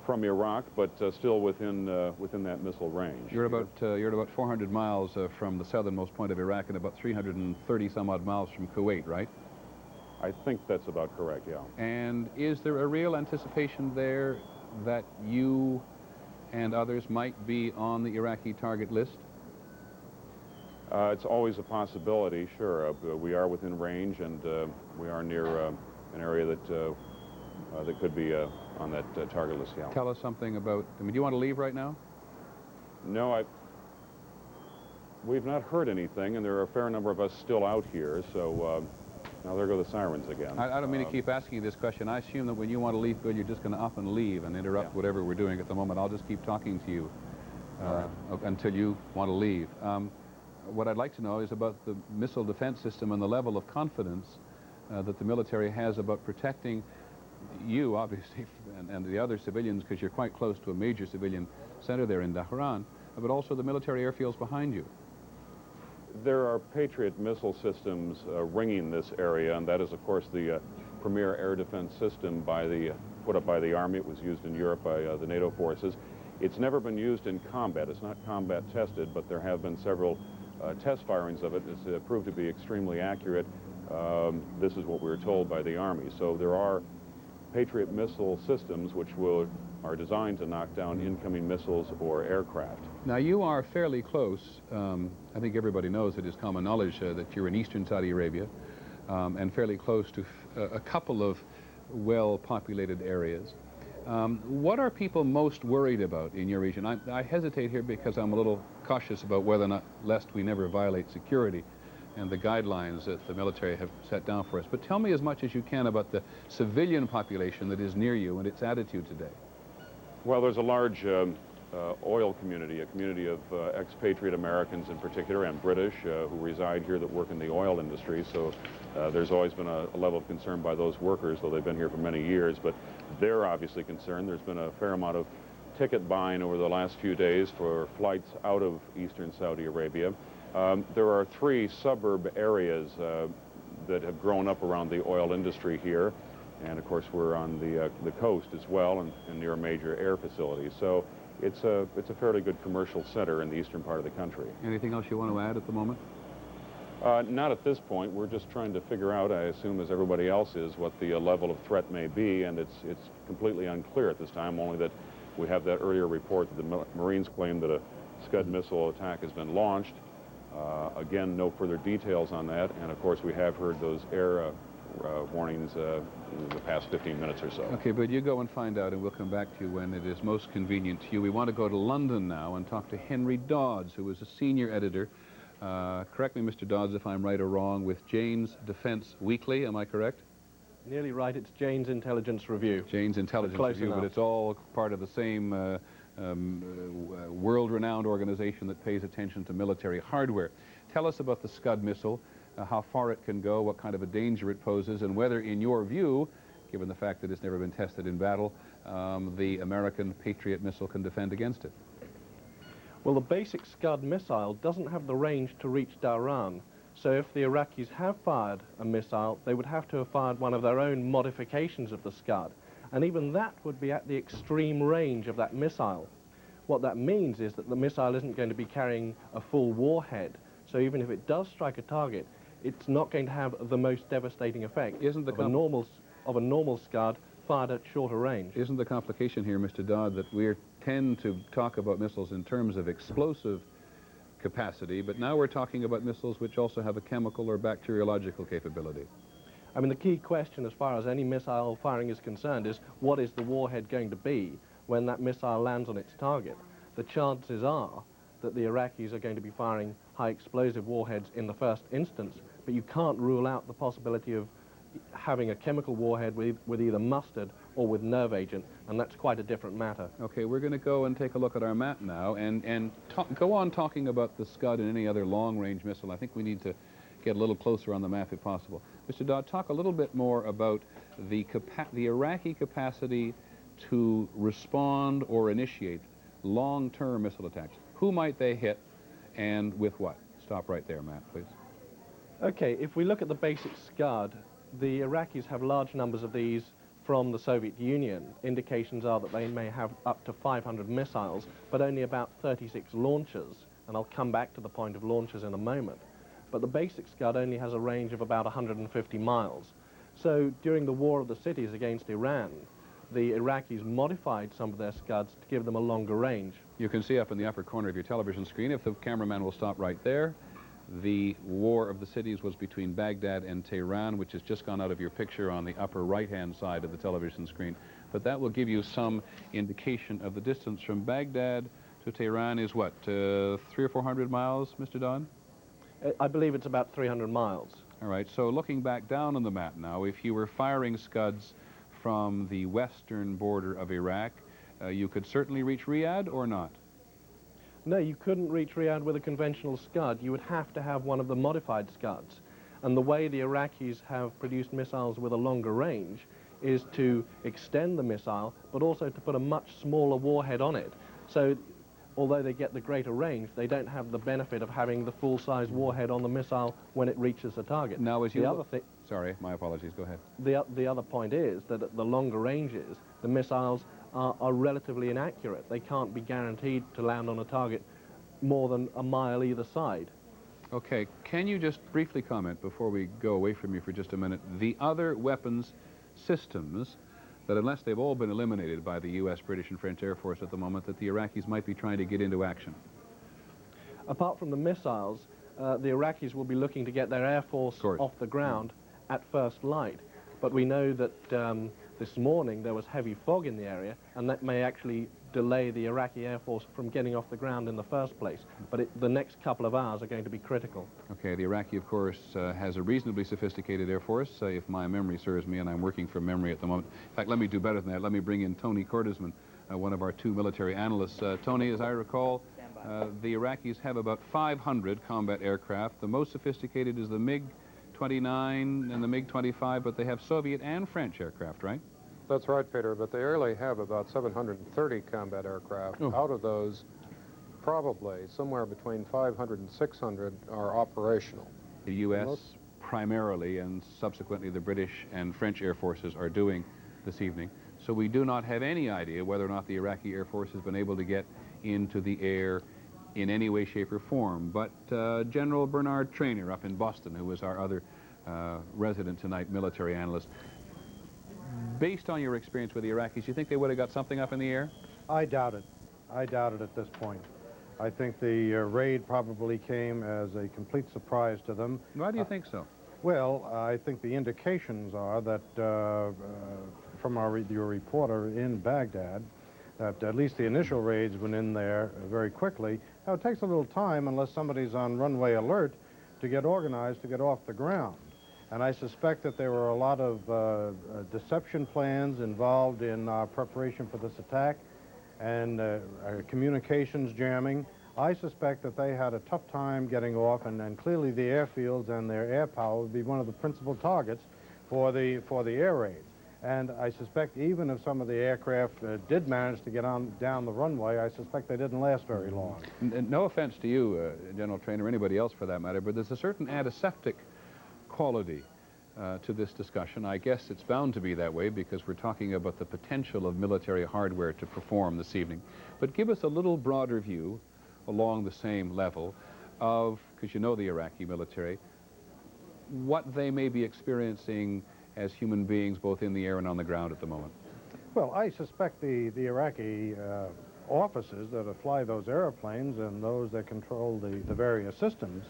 Iraq, but still within that missile range. You're at about 400 miles from the southernmost point of Iraq and about 330 some odd miles from Kuwait, right? I think that's about correct, yeah. And is there a real anticipation there that you and others might be on the Iraqi target list? It's always a possibility, sure. We are within range, and we are near an area that could be on that target list, yeah. Tell us something about, I mean, do you want to leave right now? No, we've not heard anything, and there are a fair number of us still out here, so now there go the sirens again. I don't mean to keep asking you this question. I assume that when you want to leave, Bill, you're just going to up and leave and interrupt whatever we're doing at the moment. I'll just keep talking to you until you want to leave. What I'd like to know is about the missile defense system and the level of confidence that the military has about protecting you, obviously, and the other civilians, because you're quite close to a major civilian center there in Dhahran, but also the military airfields behind you. There are Patriot missile systems ringing this area, and that is, of course, the premier air defense system put up by the Army. It was used in Europe by the NATO forces. It's never been used in combat. It's not combat tested, but there have been several test firings of it. It's proved to be extremely accurate. This is what we were told by the Army. So there are Patriot missile systems which are designed to knock down incoming missiles or aircraft. Now, you are fairly close. I think everybody knows, it is common knowledge that you're in eastern Saudi Arabia and fairly close to a couple of well-populated areas. What are people most worried about in your region? I hesitate here because I'm a little cautious about whether or not, lest we never violate security and the guidelines that the military have set down for us. But tell me as much as you can about the civilian population that is near you and its attitude today. Well, there's a large oil community, a community of expatriate Americans in particular, and British who reside here that work in the oil industry. So there's always been a level of concern by those workers, though they've been here for many years. But they're obviously concerned. There's been a fair amount of ticket buying over the last few days for flights out of eastern Saudi Arabia. There are 3 suburb areas that have grown up around the oil industry here. And, of course, we're on the coast as well and near a major air facility. So it's a fairly good commercial center in the eastern part of the country. Anything else you want to add at the moment? Not at this point. We're just trying to figure out, I assume as everybody else is, what the level of threat may be, and it's completely unclear at this time, only that we have that earlier report that the Marines claim that a Scud missile attack has been launched. Again, no further details on that, and of course we have heard those air warnings in the past 15 minutes or so. Okay, but you go and find out, and we'll come back to you when it is most convenient to you. We want to go to London now and talk to Henry Dodds, who is a senior editor. Correct me, Mr. Dodds, if I'm right or wrong, with Jane's Defense Weekly. Am I correct? Nearly right. It's Jane's Intelligence Review. Jane's Intelligence Review, but it's all part of the same world-renowned organization that pays attention to military hardware. Tell us about the Scud missile, how far it can go, what kind of a danger it poses, and whether, in your view, given the fact that it's never been tested in battle, the American Patriot missile can defend against it. Well, the basic Scud missile doesn't have the range to reach Dhahran. So if the Iraqis have fired a missile, they would have to have fired one of their own modifications of the Scud. And even that would be at the extreme range of that missile. What that means is that the missile isn't going to be carrying a full warhead. So even if it does strike a target, it's not going to have the most devastating effect of a normal Scud fired at shorter range. Isn't the complication here, Mr. Dodd, that we tend to talk about missiles in terms of explosive capacity, but now we're talking about missiles which also have a chemical or bacteriological capability? I mean, the key question as far as any missile firing is concerned is what is the warhead going to be when that missile lands on its target? The chances are that the Iraqis are going to be firing high explosive warheads in the first instance, but you can't rule out the possibility of having a chemical warhead with either mustard or with nerve agent, and that's quite a different matter. Okay, we're going to go and take a look at our map now and go on talking about the Scud and any other long-range missile. I think we need to get a little closer on the map if possible. Mr. Dodd, talk a little bit more about the Iraqi capacity to respond or initiate long-term missile attacks. Who might they hit and with what? Stop right there, Matt, please. Okay, if we look at the basic Scud, the Iraqis have large numbers of these from the Soviet Union. Indications are that they may have up to 500 missiles, but only about 36 launchers, and I'll come back to the point of launchers in a moment. But the basic Scud only has a range of about 150 miles. So during the War of the Cities against Iran, the Iraqis modified some of their Scuds to give them a longer range. You can see up in the upper corner of your television screen, if the cameraman will stop right there, the War of the Cities was between Baghdad and Tehran, which has just gone out of your picture on the upper right-hand side of the television screen. But that will give you some indication of the distance from Baghdad to Tehran is what, 300 or 400 miles, Mr. Dodd? I believe it's about 300 miles. All right, so looking back down on the map now, if you were firing Scuds from the western border of Iraq, you could certainly reach Riyadh or not? No, you couldn't reach Riyadh with a conventional Scud. You would have to have one of the modified Scuds. And the way the Iraqis have produced missiles with a longer range is to extend the missile, but also to put a much smaller warhead on it. So although they get the greater range, they don't have the benefit of having the full-size warhead on the missile when it reaches the target. Now, as you sorry, my apologies, go ahead. The other point is that at the longer ranges, the missiles are relatively inaccurate. They can't be guaranteed to land on a target more than a mile either side. Okay, can you just briefly comment, before we go away from you for just a minute, the other weapons systems that, unless they've all been eliminated by the U.S., British, and French Air Force at the moment, that the Iraqis might be trying to get into action? Apart from the missiles, the Iraqis will be looking to get their Air Force off the ground at first light. But we know that this morning there was heavy fog in the area, and that may actually delay the Iraqi Air Force from getting off the ground in the first place. But the next couple of hours are going to be critical. Okay, the Iraqi, of course, has a reasonably sophisticated Air Force, if my memory serves me, and I'm working from memory at the moment. In fact, let me do better than that. Let me bring in Tony Cordesman, one of our two military analysts. Tony, as I recall, the Iraqis have about 500 combat aircraft. The most sophisticated is the MiG-29 and the MiG-25, but they have Soviet and French aircraft, right? That's right, Peter, but they only have about 730 combat aircraft. Out of those, probably somewhere between 500 and 600 are operational. The U.S. primarily, and subsequently the British and French Air Forces are doing this evening. So we do not have any idea whether or not the Iraqi Air Force has been able to get into the air in any way, shape, or form. But General Bernard Traynor up in Boston, who is our other resident tonight military analyst, based on your experience with the Iraqis, you think they would have got something up in the air? I doubt it. I doubt it at this point. I think the raid probably came as a complete surprise to them. Why do you think so? Well, I think the indications are that, from your reporter in Baghdad, that at least the initial raids went in there very quickly. Now, it takes a little time, unless somebody's on runway alert, to get organized to get off the ground. And I suspect that there were a lot of deception plans involved in preparation for this attack and communications jamming. I suspect that they had a tough time getting off, and clearly the airfields and their air power would be one of the principal targets for the air raid. And I suspect even if some of the aircraft did manage to get down the runway, I suspect they didn't last very long. And no offense to you, General Traynor, or anybody else for that matter, but there's a certain antiseptic quality to this discussion. I guess it's bound to be that way because we're talking about the potential of military hardware to perform this evening. But give us a little broader view along the same level of, because you know the Iraqi military, what they may be experiencing as human beings both in the air and on the ground at the moment. Well, I suspect the Iraqi officers that fly those airplanes and those that control the various systems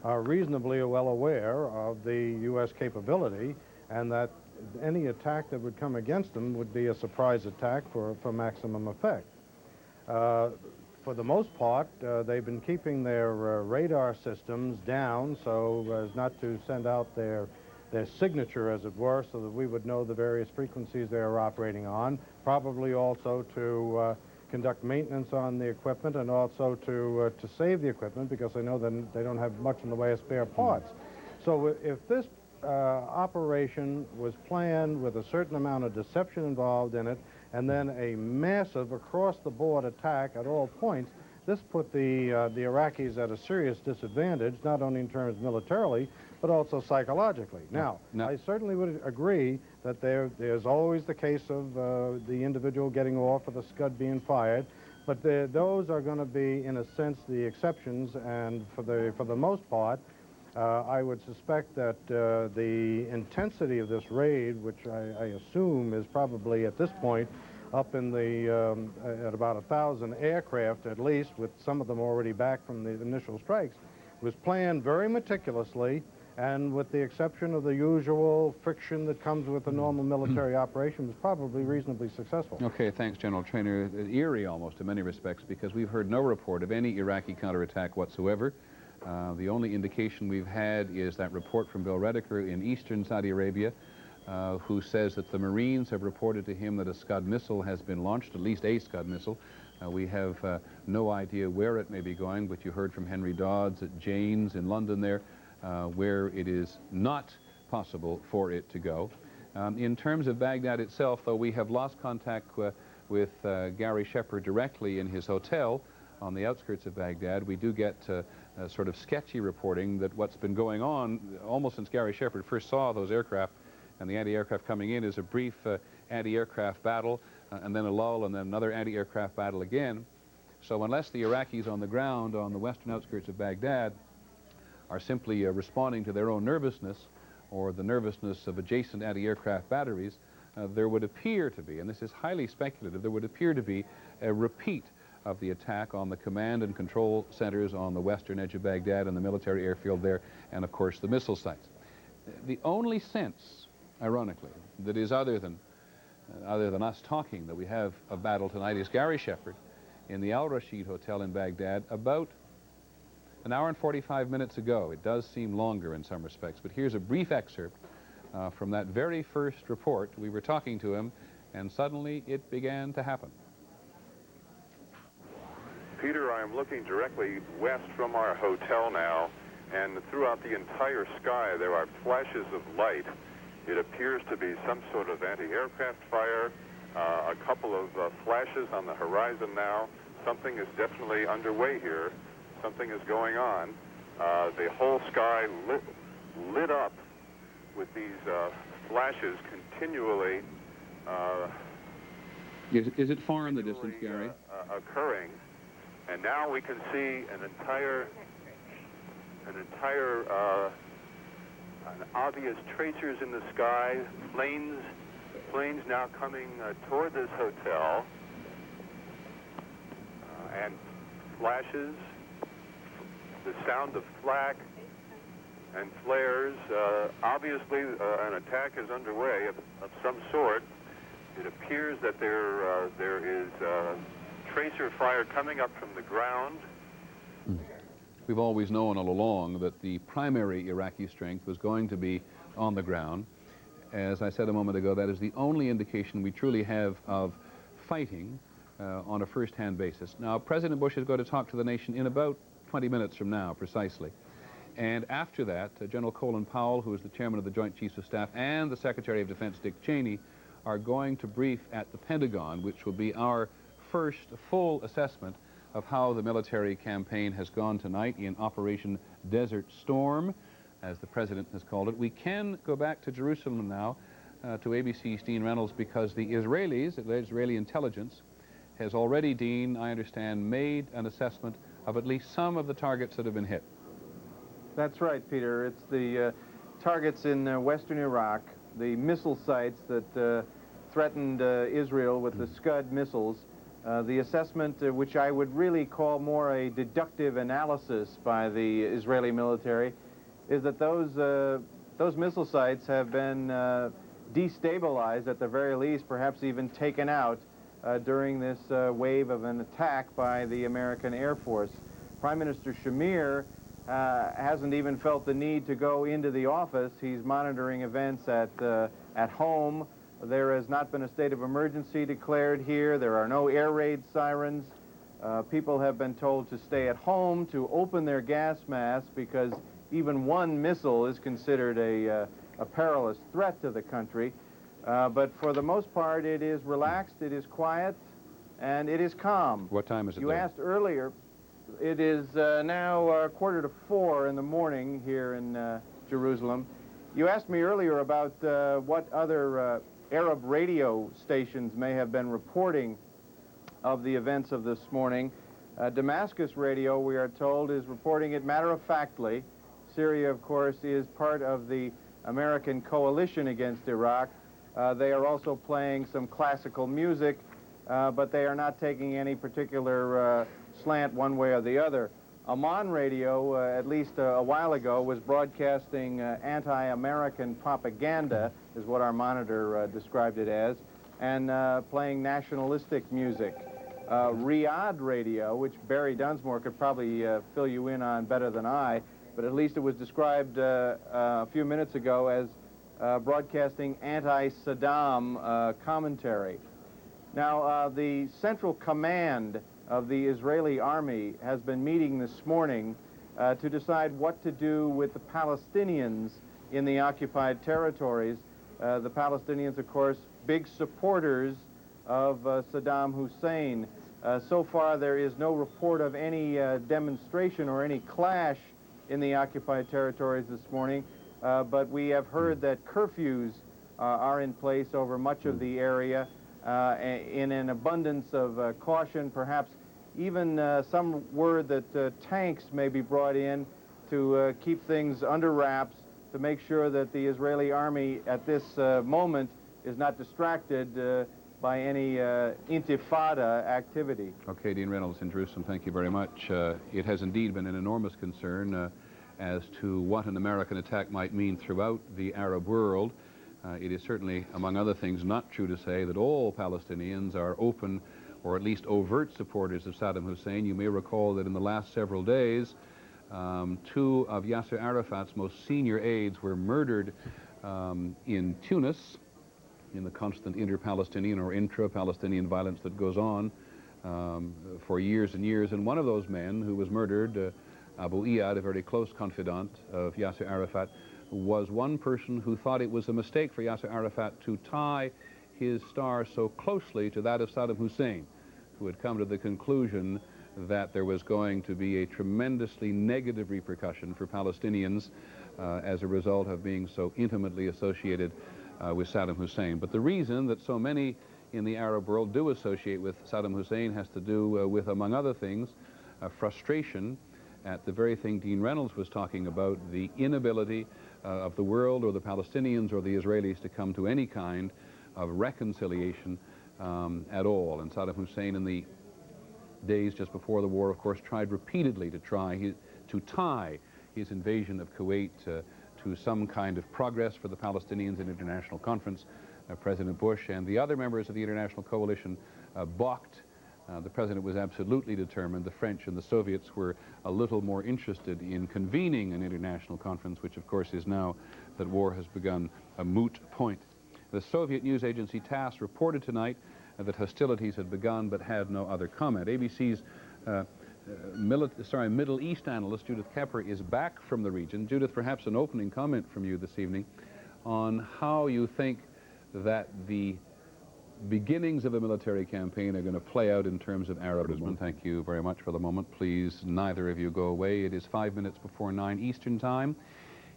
are reasonably well aware of the U.S. capability and that any attack that would come against them would be a surprise attack for maximum effect. For the most part, they've been keeping their radar systems down so as not to send out their signature, as it were, so that we would know the various frequencies they are operating on, probably also to conduct maintenance on the equipment and also to save the equipment, because they know that they don't have much in the way of spare parts. So if this operation was planned with a certain amount of deception involved in it, and then a massive across-the-board attack at all points, this put the Iraqis at a serious disadvantage, not only in terms militarily, but also psychologically. Now, I certainly would agree that there's always the case of the individual getting off or the Scud being fired, but those are going to be, in a sense, the exceptions, and for the most part, I would suspect that the intensity of this raid, which I assume is probably at this point up in the at about 1,000 aircraft at least, with some of them already back from the initial strikes, was planned very meticulously, and with the exception of the usual friction that comes with a normal military operation, was probably reasonably successful. Okay, thanks, General Traynor. Eerie almost in many respects, because we've heard no report of any Iraqi counterattack whatsoever. The only indication we've had is that report from Bill Redeker in eastern Saudi Arabia, who says that the Marines have reported to him that a Scud missile has been launched, at least a Scud missile. We have no idea where it may be going, but you heard from Henry Dodds at Jane's in London there, where it is not possible for it to go. In terms of Baghdad itself, though, we have lost contact with Gary Shephard directly in his hotel on the outskirts of Baghdad. We do get sort of sketchy reporting that what's been going on almost since Gary Shephard first saw those aircraft and the anti-aircraft coming in is a brief anti-aircraft battle, and then a lull, and then another anti-aircraft battle again. So unless the Iraqis on the ground on the western outskirts of Baghdad are simply responding to their own nervousness or the nervousness of adjacent anti-aircraft batteries, there would appear to be, and this is highly speculative, there would appear to be a repeat of the attack on the command and control centers on the western edge of Baghdad and the military airfield there, and of course the missile sites. The only sense, ironically, that is other than us talking that we have a battle tonight is Gary Shephard in the Al Rashid Hotel in Baghdad about an hour and 45 minutes ago. It does seem longer in some respects, but here's a brief excerpt from that very first report. We were talking to him, and suddenly it began to happen. Peter, I am looking directly west from our hotel now, and throughout the entire sky there are flashes of light. It appears to be some sort of anti-aircraft fire, a couple of flashes on the horizon now. Something is definitely underway here. Something is going on. The whole sky lit up with these flashes continually. Is it far in the distance, Gary? Occurring. And now we can see an obvious tracers in the sky, planes now coming toward this hotel, and flashes, the sound of flak and flares. Obviously, an attack is underway of some sort. It appears that there is tracer fire coming up from the ground. We've always known all along that the primary Iraqi strength was going to be on the ground. As I said a moment ago, that is the only indication we truly have of fighting on a first-hand basis. Now, President Bush is going to talk to the nation in about 20 minutes from now, precisely. And after that, General Colin Powell, who is the chairman of the Joint Chiefs of Staff, and the Secretary of Defense, Dick Cheney, are going to brief at the Pentagon, which will be our first full assessment of how the military campaign has gone tonight in Operation Desert Storm, as the President has called it. We can go back to Jerusalem now, to ABC's Dean Reynolds, because the Israelis, the Israeli intelligence, has already, Dean, I understand, made an assessment of at least some of the targets that have been hit. That's right, Peter. It's the targets in western Iraq, the missile sites that threatened Israel with the Scud missiles. The assessment, which I would really call more a deductive analysis by the Israeli military, is that those those missile sites have been destabilized, at the very least, perhaps even taken out during this wave of an attack by the American Air Force. Prime Minister Shamir hasn't even felt the need to go into the office. He's monitoring events at home. There has not been a state of emergency declared here. There are no air raid sirens. People have been told to stay at home, to open their gas masks, because even one missile is considered a perilous threat to the country. But for the most part, it is relaxed, it is quiet, and it is calm. What time is it You there? asked earlier. It is now 3:45 in the morning here in Jerusalem. You asked me earlier about what other Arab radio stations may have been reporting of the events of this morning. Damascus Radio, we are told, is reporting it matter-of-factly. Syria, of course, is part of the American coalition against Iraq. They are also playing some classical music, but they are not taking any particular slant one way or the other. Amman Radio, at least a while ago, was broadcasting anti-American propaganda, is what our monitor described it as, and playing nationalistic music. Riyadh Radio, which Barry Dunsmore could probably fill you in on better than I, but at least it was described a few minutes ago as broadcasting anti-Saddam commentary. Now, the Central Command of the Israeli Army has been meeting this morning to decide what to do with the Palestinians in the occupied territories. The Palestinians, of course, big supporters of Saddam Hussein. So far, there is no report of any demonstration or any clash in the occupied territories this morning, but we have heard that curfews are in place over much of the area in an abundance of caution, perhaps even some word that tanks may be brought in to keep things under wraps, to make sure that the Israeli army at this moment is not distracted by any intifada activity. Okay, Dean Reynolds in Jerusalem, thank you very much. It has indeed been an enormous concern as to what an American attack might mean throughout the Arab world. It is certainly, among other things, not true to say that all Palestinians are open or at least overt supporters of Saddam Hussein. You may recall that in the last several days, two of Yasser Arafat's most senior aides were murdered in Tunis, in the constant inter-Palestinian or intra-Palestinian violence that goes on for years and years. And one of those men who was murdered, Abu Iyad, a very close confidant of Yasser Arafat, was one person who thought it was a mistake for Yasser Arafat to tie his star so closely to that of Saddam Hussein, who had come to the conclusion that there was going to be a tremendously negative repercussion for Palestinians as a result of being so intimately associated with Saddam Hussein. But the reason that so many in the Arab world do associate with Saddam Hussein has to do with, among other things, frustration at the very thing Dean Reynolds was talking about, the inability of the world or the Palestinians or the Israelis to come to any kind of reconciliation at all. And Saddam Hussein, in the days just before the war, of course, tried repeatedly to tie his invasion of Kuwait to some kind of progress for the Palestinians in international conference. President Bush and the other members of the international coalition balked. The president was absolutely determined. The French and the Soviets were a little more interested in convening an international conference, which of course is now that war has begun a moot point. The Soviet news agency TASS reported tonight that hostilities had begun but had no other comment. ABC's Middle East analyst Judith Kepper is back from the region. Judith, perhaps an opening comment from you this evening on how you think that the beginnings of a military campaign are going to play out in terms of Arabism. Thank you very much for the moment. Please, neither of you go away. It is 5 minutes before 9 Eastern Time.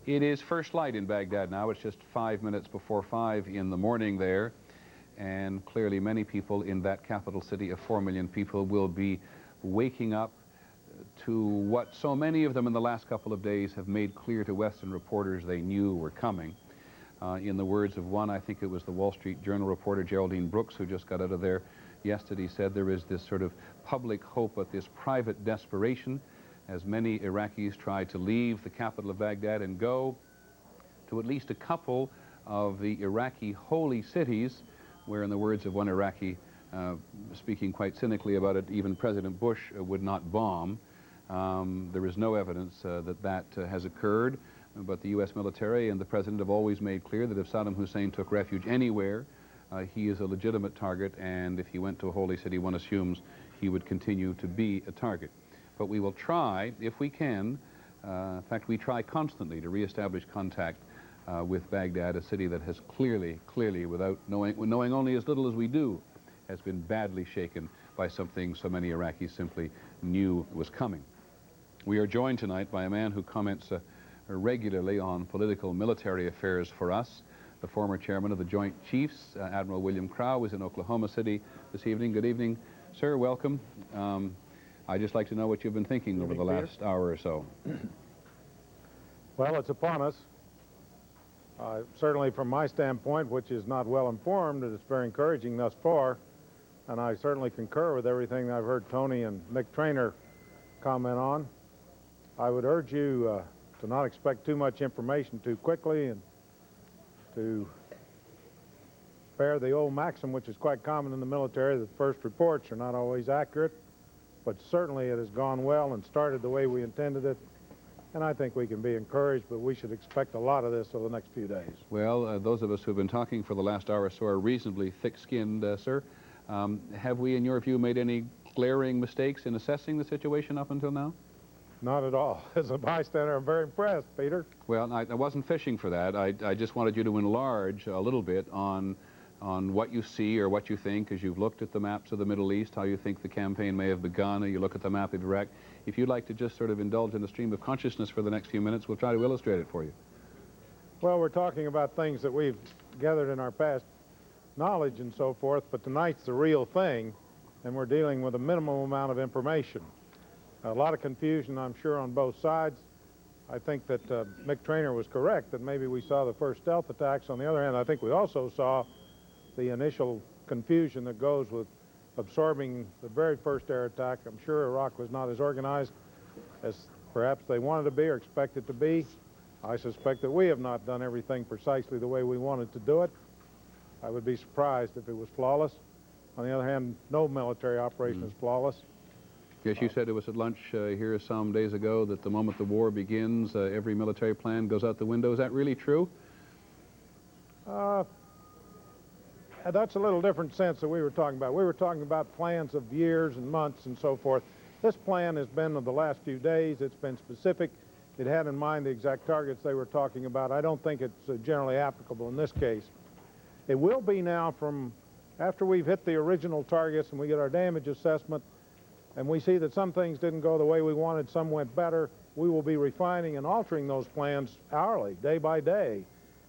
It is first light in Baghdad now. It's just 5 minutes before 5 in the morning there. And clearly many people in that capital city of 4 million people will be waking up to what so many of them in the last couple of days have made clear to Western reporters they knew were coming. In the words of one, I think it was the Wall Street Journal reporter Geraldine Brooks, who just got out of there yesterday, said there is this sort of public hope, but this private desperation as many Iraqis try to leave the capital of Baghdad and go to at least a couple of the Iraqi holy cities, where, in the words of one Iraqi speaking quite cynically about it, even President Bush would not bomb. There is no evidence that has occurred, but the U.S. military and the President have always made clear that if Saddam Hussein took refuge anywhere, he is a legitimate target, and if he went to a holy city, one assumes he would continue to be a target. But we will try, if we can, in fact, we try constantly to reestablish contact with Baghdad, a city that has clearly, without knowing only as little as we do, has been badly shaken by something so many Iraqis simply knew was coming. We are joined tonight by a man who comments regularly on political military affairs for us, the former chairman of the Joint Chiefs, Admiral William Crowe, is in Oklahoma City this evening. Good evening, sir. Welcome. I'd just like to know what you've been thinking over the last hour or so. Well, it's upon us. Certainly from my standpoint, which is not well informed, it's very encouraging thus far, and I certainly concur with everything I've heard Tony and Mick Traynor comment on. I would urge you to not expect too much information too quickly, and to bear the old maxim, which is quite common in the military, that first reports are not always accurate, but certainly it has gone well and started the way we intended it. And I think we can be encouraged, but we should expect a lot of this over the next few days. Well, those of us who have been talking for the last hour or so are reasonably thick-skinned, sir. Have we, in your view, made any glaring mistakes in assessing the situation up until now? Not at all. As a bystander, I'm very impressed, Peter. Well, I wasn't fishing for that. I just wanted you to enlarge a little bit on what you see or what you think as you've looked at the maps of the Middle East, how you think the campaign may have begun, or you look at the map of Iraq. If you'd like to just sort of indulge in the stream of consciousness for the next few minutes, we'll try to illustrate it for you. Well, we're talking about things that we've gathered in our past knowledge and so forth, but tonight's the real thing, and we're dealing with a minimum amount of information. A lot of confusion, I'm sure, on both sides. I think that Mick Traynor was correct, that maybe we saw the first stealth attacks. On the other hand, I think we also saw the initial confusion that goes with absorbing the very first air attack. I'm sure Iraq was not as organized as perhaps they wanted to be or expected to be. I suspect that we have not done everything precisely the way we wanted to do it. I would be surprised if it was flawless. On the other hand, no military operation is flawless. Yes, you said it was at lunch here some days ago that the moment the war begins, every military plan goes out the window. Is that really true? That's a little different sense that we were talking about. We were talking about plans of years and months and so forth. This plan has been of the last few days. It's been specific. It had in mind the exact targets they were talking about. I don't think it's generally applicable in this case. It will be now from after we've hit the original targets and we get our damage assessment and we see that some things didn't go the way we wanted, some went better, we will be refining and altering those plans hourly, day by day.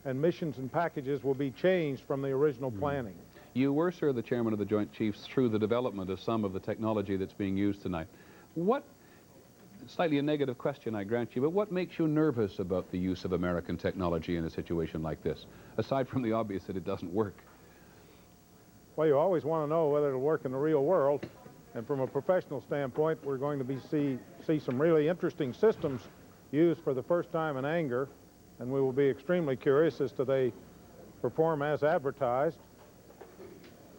And missions and packages will be changed from the original planning. You were, sir, the chairman of the Joint Chiefs through the development of some of the technology that's being used tonight. What, slightly a negative question, I grant you, but what makes you nervous about the use of American technology in a situation like this, aside from the obvious that it doesn't work? Well, you always want to know whether it'll work in the real world. And from a professional standpoint, we're going to see some really interesting systems used for the first time in anger. And we will be extremely curious as to they perform as advertised.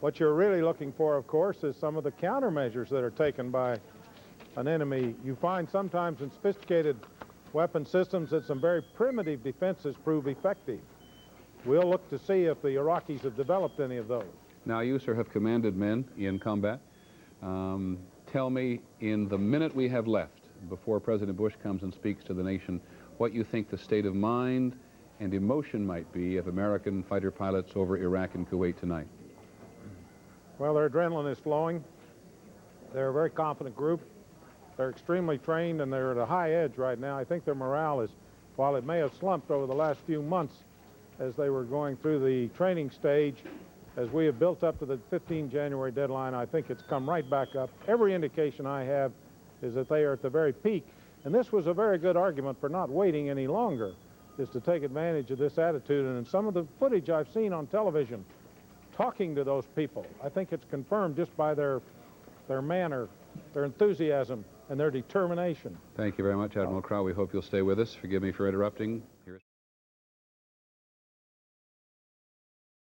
What you're really looking for, of course, is some of the countermeasures that are taken by an enemy. You find sometimes in sophisticated weapon systems that some very primitive defenses prove effective. We'll look to see if the Iraqis have developed any of those. Now, you, sir, have commanded men in combat. Tell me, in the minute we have left before President Bush comes and speaks to the nation, what you think the state of mind and emotion might be of American fighter pilots over Iraq and Kuwait tonight. Well, their adrenaline is flowing. They're a very confident group. They're extremely trained, and they're at a high edge right now. I think their morale is, while it may have slumped over the last few months as they were going through the training stage, as we have built up to the 15 January deadline, I think it's come right back up. Every indication I have is that they are at the very peak. And this was a very good argument for not waiting any longer, is to take advantage of this attitude. And in some of the footage I've seen on television, talking to those people, I think it's confirmed just by their manner, their enthusiasm, and their determination. Thank you very much, Admiral Crowe. We hope you'll stay with us. Forgive me for interrupting.